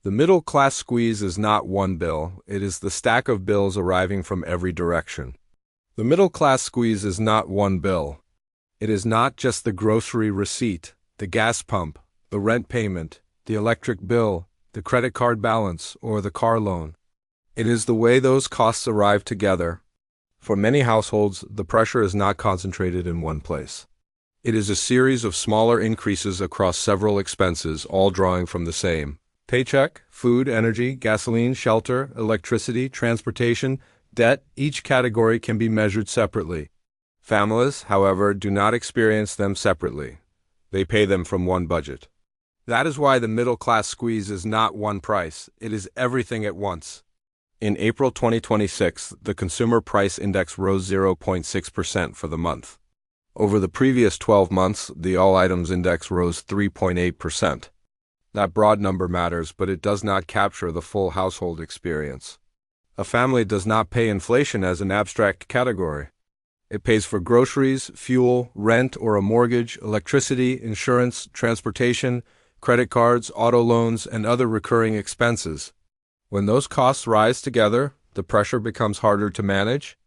The middle-class squeeze is not one bill, it is the stack of bills arriving from every direction. The middle-class squeeze is not one bill. It is not just the grocery receipt, the gas pump, the rent payment, the electric bill, the credit card balance, or the car loan. It is the way those costs arrive together. For many households, the pressure is not concentrated in one place. It is a series of smaller increases across several expenses, all drawing from the same paycheck: food, energy, gasoline, shelter, electricity, transportation, debt. Each category can be measured separately. Families, however, do not experience them separately. They pay them from one budget. That is why the middle-class squeeze is not one price, it is everything at once. In April 2026, the Consumer Price Index rose 0.6% for the month. Over the previous 12 months, the All Items Index rose 3.8%. That broad number matters, but it does not capture the full household experience. A family does not pay inflation as an abstract category. It pays for groceries, fuel, rent or a mortgage, electricity, insurance, transportation, credit cards, auto loans, and other recurring expenses. When those costs rise together, the pressure becomes harder to manage.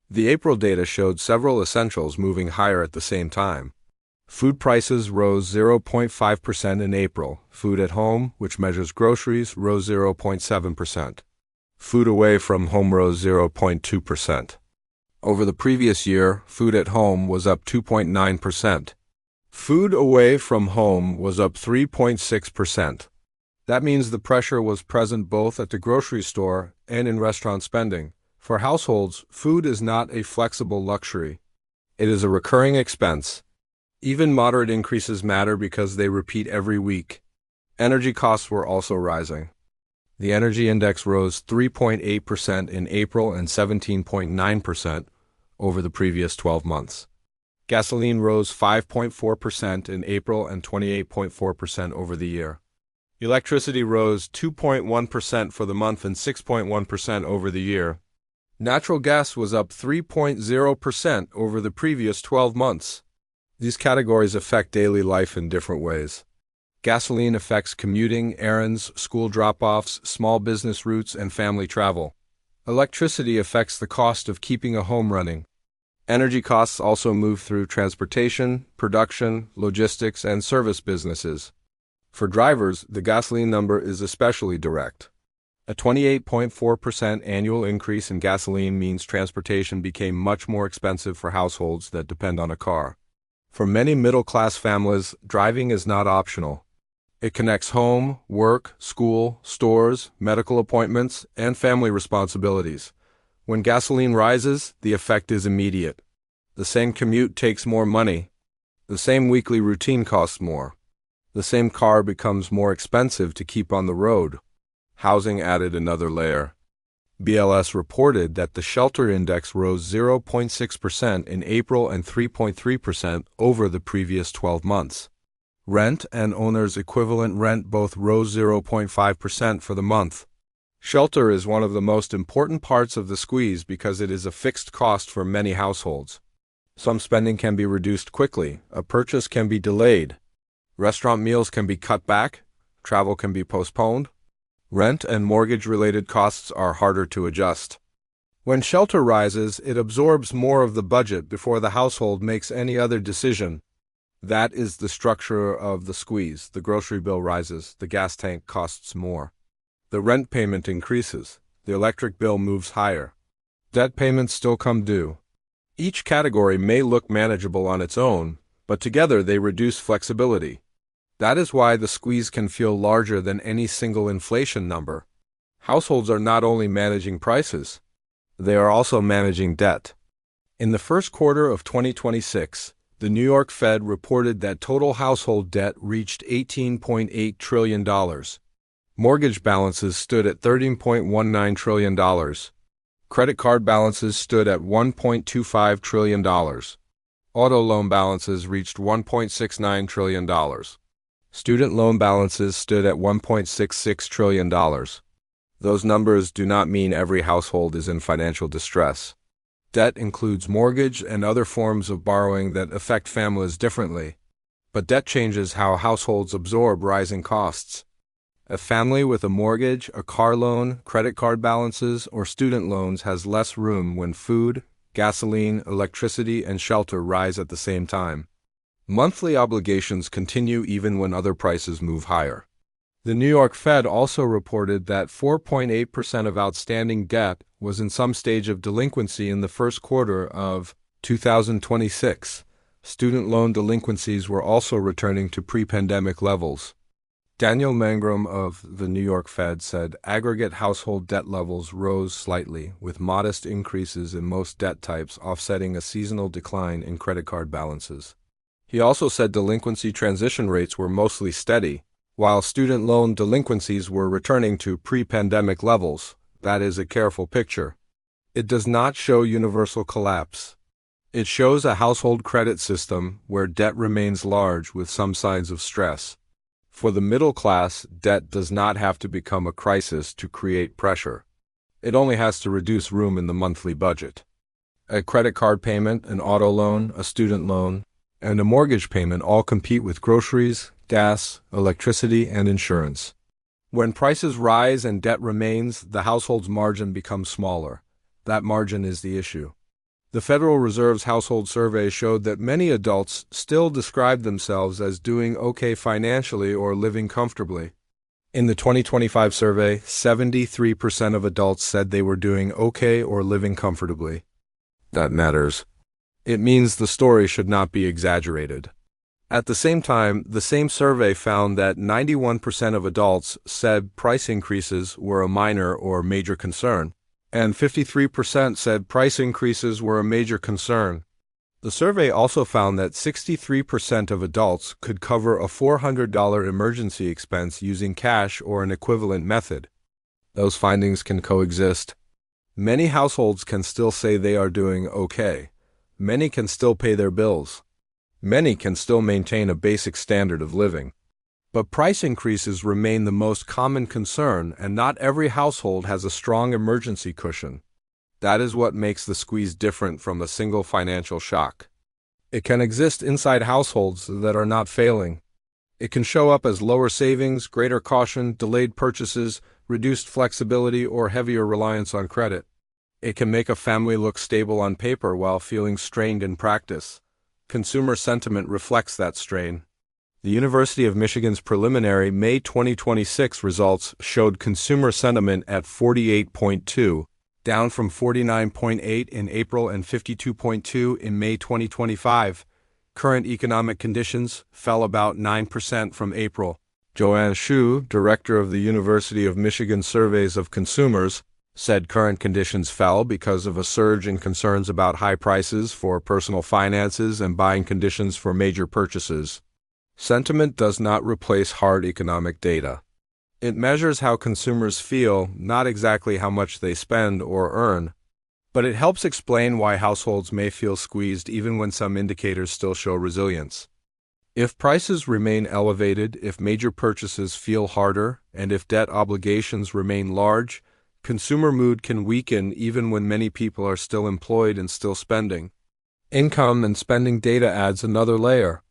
The April data showed several essentials moving higher at the same time. Food prices rose 0.5% in April. Food at home, which measures groceries, rose 0.7%. Food away from home rose 0.2%. Over the previous year, food at home was up 2.9%. Food away from home was up 3.6%. That means the pressure was present both at the grocery store and in restaurant spending. For households, food is not a flexible luxury. It is a recurring expense. Even moderate increases matter because they repeat every week. Energy costs were also rising. The energy index rose 3.8% in April and 17.9% over the previous 12 months. Gasoline rose 5.4% in April and 28.4% over the year. Electricity rose 2.1% for the month and 6.1% over the year. Natural gas was up 3.0% over the previous 12 months. These categories affect daily life in different ways. Gasoline affects commuting, errands, school drop-offs, small business routes, and family travel. Electricity affects the cost of keeping a home running. Energy costs also move through transportation, production, logistics, and service businesses. For drivers, the gasoline number is especially direct. A 28.4% annual increase in gasoline means transportation became much more expensive for households that depend on a car. For many middle-class families, driving is not optional. It connects home, work, school, stores, medical appointments, and family responsibilities. When gasoline rises, the effect is immediate. The same commute takes more money. The same weekly routine costs more. The same car becomes more expensive to keep on the road. Housing added another layer. BLS reported that the shelter index rose 0.6% in April and 3.3% over the previous 12 months. Rent and owner's equivalent rent both rose 0.5% for the month. Shelter is one of the most important parts of the squeeze because it is a fixed cost for many households. Some spending can be reduced quickly, a purchase can be delayed. Restaurant meals can be cut back, travel can be postponed. Rent and mortgage-related costs are harder to adjust. When shelter rises, it absorbs more of the budget before the household makes any other decision. That is the structure of the squeeze. The grocery bill rises, the gas tank costs more. The rent payment increases, the electric bill moves higher. Debt payments still come due. Each category may look manageable on its own, but together they reduce flexibility. That is why the squeeze can feel larger than any single inflation number. Households are not only managing prices, they are also managing debt. In the first quarter of 2026, the New York Fed reported that total household debt reached $18.8 trillion. Mortgage balances stood at $13.19 trillion. Credit card balances stood at $1.25 trillion. Auto loan balances reached $1.69 trillion. Student loan balances stood at $1.66 trillion. Those numbers do not mean every household is in financial distress. Debt includes mortgage and other forms of borrowing that affect families differently. But debt changes how households absorb rising costs. A family with a mortgage, a car loan, credit card balances, or student loans has less room when food, gasoline, electricity, and shelter rise at the same time. Monthly obligations continue even when other prices move higher. The New York Fed also reported that 4.8% of outstanding debt was in some stage of delinquency in the first quarter of 2026. Student loan delinquencies were also returning to pre-pandemic levels. Daniel Mangrum of the New York Fed said aggregate household debt levels rose slightly, with modest increases in most debt types offsetting a seasonal decline in credit card balances. He also said delinquency transition rates were mostly steady, while student loan delinquencies were returning to pre-pandemic levels. That is a careful picture. It does not show universal collapse. It shows a household credit system where debt remains large with some signs of stress. For the middle class, debt does not have to become a crisis to create pressure. It only has to reduce room in the monthly budget. A credit card payment, an auto loan, a student loan, and a mortgage payment all compete with groceries, gas, electricity, and insurance. When prices rise and debt remains, the household's margin becomes smaller. That margin is the issue. The Federal Reserve's household survey showed that many adults still describe themselves as doing okay financially or living comfortably. In the 2025 survey, 73% of adults said they were doing okay or living comfortably. That matters. It means the story should not be exaggerated. At the same time, the same survey found that 91% of adults said price increases were a minor or major concern, and 53% said price increases were a major concern. The survey also found that 63% of adults could cover a $400 emergency expense using cash or an equivalent method. Those findings can coexist. Many households can still say they are doing okay. Many can still pay their bills. Many can still maintain a basic standard of living. But price increases remain the most common concern, and not every household has a strong emergency cushion. That is what makes the squeeze different from a single financial shock. It can exist inside households that are not failing. It can show up as lower savings, greater caution, delayed purchases, reduced flexibility, or heavier reliance on credit. It can make a family look stable on paper while feeling strained in practice. Consumer sentiment reflects that strain. The University of Michigan's preliminary May 2026 results showed consumer sentiment at 48.2, down from 49.8 in April and 52.2 in May 2025. Current economic conditions fell about 9% from April. Joanne Shu, director of the University of Michigan Surveys of Consumers, said current conditions fell because of a surge in concerns about high prices for personal finances and buying conditions for major purchases. Sentiment does not replace hard economic data. It measures how consumers feel, not exactly how much they spend or earn. But it helps explain why households may feel squeezed even when some indicators still show resilience. If prices remain elevated, if major purchases feel harder, and if debt obligations remain large, consumer mood can weaken even when many people are still employed and still spending. Income and spending data adds another layer.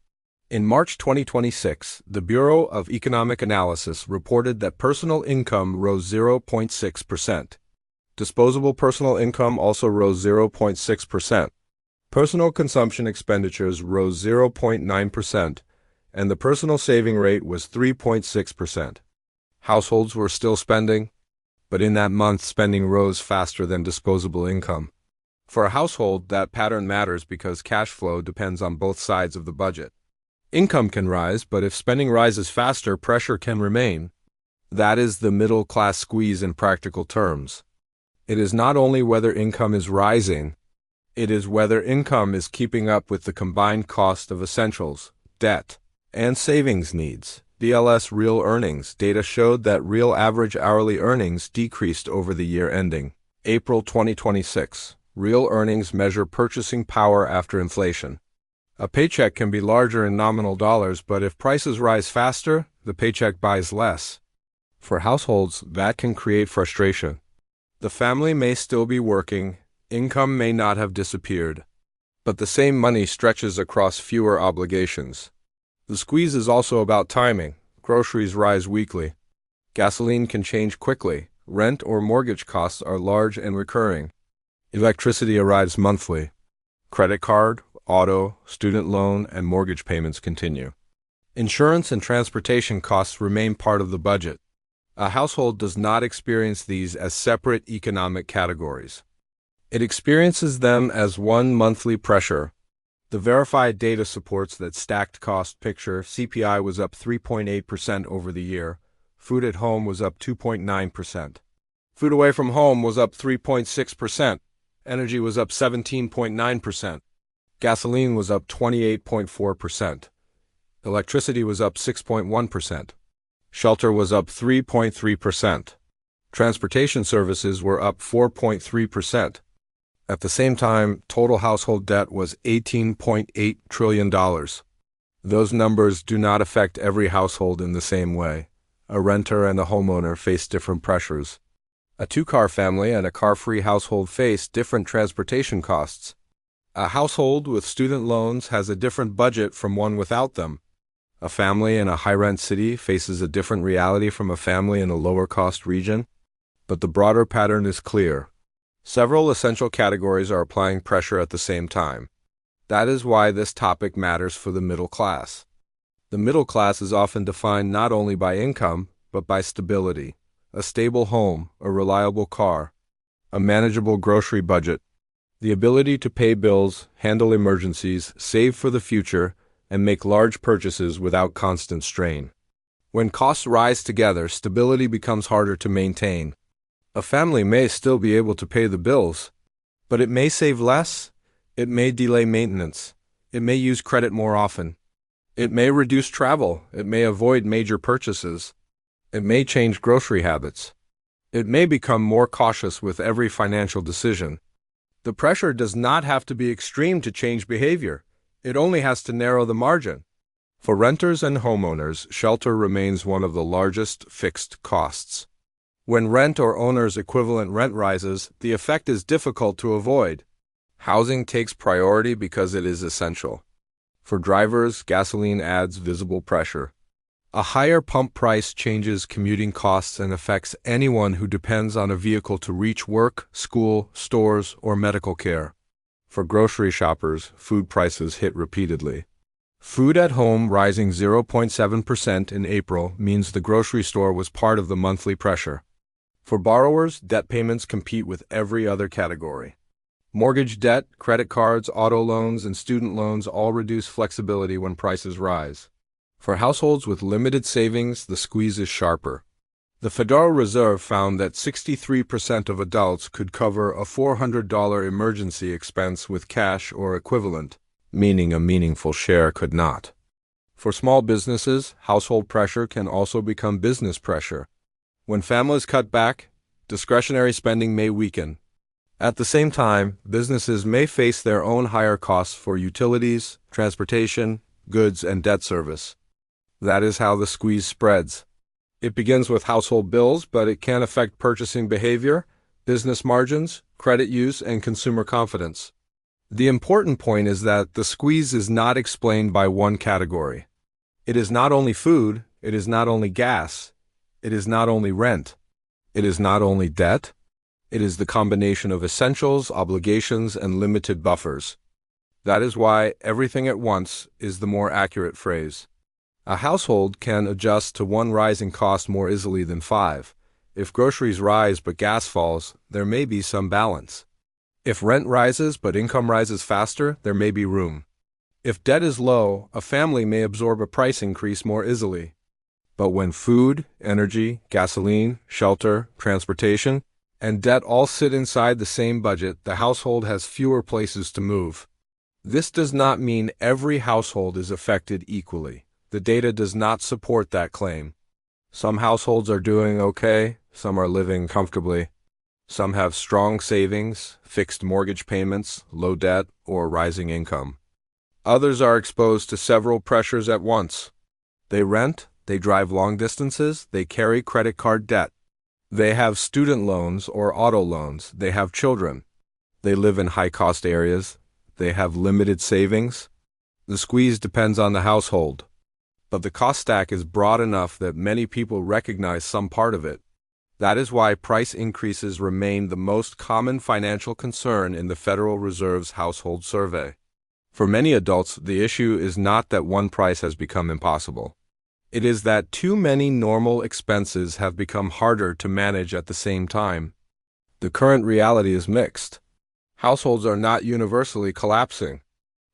In March 2026, the Bureau of Economic Analysis reported that personal income rose 0.6%. Disposable personal income also rose 0.6%. Personal consumption expenditures rose 0.9%, and the personal saving rate was 3.6%. Households were still spending, but in that month spending rose faster than disposable income. For a household, that pattern matters because cash flow depends on both sides of the budget. Income can rise, but if spending rises faster, pressure can remain. That is the middle-class squeeze in practical terms. It is not only whether income is rising, it is whether income is keeping up with the combined cost of essentials, debt, and savings needs. BLS real earnings data showed that real average hourly earnings decreased over the year ending April 2026. Real earnings measure purchasing power after inflation. A paycheck can be larger in nominal dollars, but if prices rise faster, the paycheck buys less. For households, that can create frustration. The family may still be working, income may not have disappeared, but the same money stretches across fewer obligations. The squeeze is also about timing. Groceries rise weekly. Gasoline can change quickly. Rent or mortgage costs are large and recurring. Electricity arrives monthly. Credit card, auto, student loan, and mortgage payments continue. Insurance and transportation costs remain part of the budget. A household does not experience these as separate economic categories. It experiences them as one monthly pressure. The verified data supports that stacked cost picture. CPI was up 3.8% over the year. Food at home was up 2.9%. Food away from home was up 3.6%. Energy was up 17.9%. Gasoline was up 28.4%. Electricity was up 6.1%. Shelter was up 3.3%. Transportation services were up 4.3%. At the same time, total household debt was $18.8 trillion. Those numbers do not affect every household in the same way. A renter and a homeowner face different pressures. A two-car family and a car-free household face different transportation costs. A household with student loans has a different budget from one without them. A family in a high-rent city faces a different reality from a family in a lower-cost region. But the broader pattern is clear. Several essential categories are applying pressure at the same time. That is why this topic matters for the middle class. The middle class is often defined not only by income, but by stability. A stable home, a reliable car, a manageable grocery budget, the ability to pay bills, handle emergencies, save for the future, and make large purchases without constant strain. When costs rise together, stability becomes harder to maintain. A family may still be able to pay the bills, but it may save less, it may delay maintenance, it may use credit more often, it may reduce travel, it may avoid major purchases, it may change grocery habits, it may become more cautious with every financial decision. The pressure does not have to be extreme to change behavior. It only has to narrow the margin. For renters and homeowners, shelter remains one of the largest fixed costs. When rent or owner's equivalent rent rises, the effect is difficult to avoid. Housing takes priority because it is essential. For drivers, gasoline adds visible pressure. A higher pump price changes commuting costs and affects anyone who depends on a vehicle to reach work, school, stores, or medical care. For grocery shoppers, food prices hit repeatedly. Food at home rising 0.7% in April means the grocery store was part of the monthly pressure. For borrowers, debt payments compete with every other category. Mortgage debt, credit cards, auto loans, and student loans all reduce flexibility when prices rise. For households with limited savings, the squeeze is sharper. The Federal Reserve found that 63% of adults could cover a $400 emergency expense with cash or equivalent, meaning a meaningful share could not. For small businesses, household pressure can also become business pressure. When families cut back, discretionary spending may weaken. At the same time, businesses may face their own higher costs for utilities, transportation, goods, and debt service. That is how the squeeze spreads. It begins with household bills, but it can affect purchasing behavior, business margins, credit use, and consumer confidence. The important point is that the squeeze is not explained by one category. It is not only food, it is not only gas, it is not only rent, it is not only debt, it is the combination of essentials, obligations, and limited buffers. That is why everything at once is the more accurate phrase. A household can adjust to one rising cost more easily than five. If groceries rise but gas falls, there may be some balance. If rent rises but income rises faster, there may be room. If debt is low, a family may absorb a price increase more easily. But when food, energy, gasoline, shelter, transportation, and debt all sit inside the same budget, the household has fewer places to move. This does not mean every household is affected equally. The data does not support that claim. Some households are doing okay, some are living comfortably. Some have strong savings, fixed mortgage payments, low debt, or rising income. Others are exposed to several pressures at once. They rent, they drive long distances, they carry credit card debt. They have student loans or auto loans, they have children. They live in high-cost areas, they have limited savings. The squeeze depends on the household. but the cost stack is broad enough that many people recognize some part of it. That is why price increases remain the most common financial concern in the Federal Reserve's household survey. For many adults, the issue is not that one price has become impossible. It is that too many normal expenses have become harder to manage at the same time. The current reality is mixed. Households are not universally collapsing.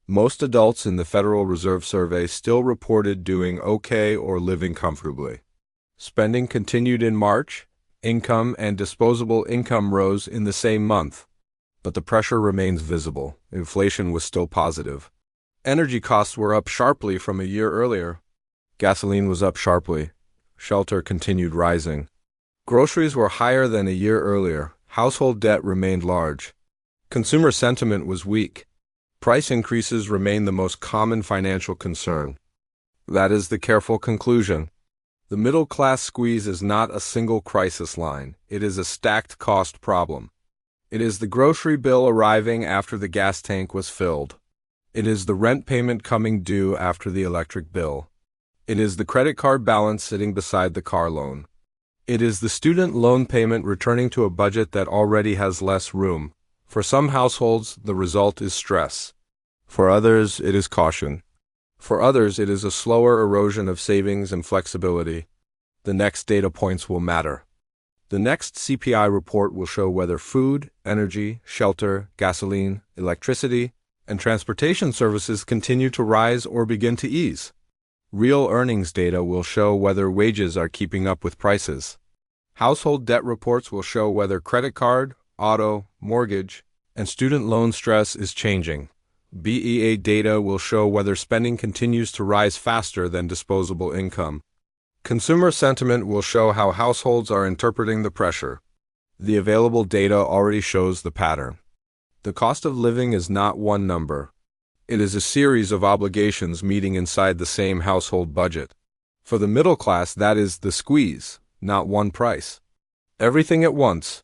Most adults in the Federal Reserve survey still reported doing okay or living comfortably. Spending continued in March. Income and disposable income rose in the same month, but the pressure remains visible. Inflation was still positive. Energy costs were up sharply from a year earlier. Gasoline was up sharply. Shelter continued rising. Groceries were higher than a year earlier. Household debt remained large. Consumer sentiment was weak. Price increases remain the most common financial concern. That is the careful conclusion. The middle-class squeeze is not a single crisis line. It is a stacked cost problem. It is the grocery bill arriving after the gas tank was filled. It is the rent payment coming due after the electric bill. It is the credit card balance sitting beside the car loan. It is the student loan payment returning to a budget that already has less room. For some households, the result is stress. For others, it is caution. For others, it is a slower erosion of savings and flexibility. The next data points will matter. The next CPI report will show whether food, energy, shelter, gasoline, electricity, and transportation services continue to rise or begin to ease. Real earnings data will show whether wages are keeping up with prices. Household debt reports will show whether credit card, auto, mortgage, and student loan stress is changing. BEA data will show whether spending continues to rise faster than disposable income. Consumer sentiment will show how households are interpreting the pressure. The available data already shows the pattern. The cost of living is not one number. It is a series of obligations meeting inside the same household budget. For the middle class, that is the squeeze, not one price. Everything at once.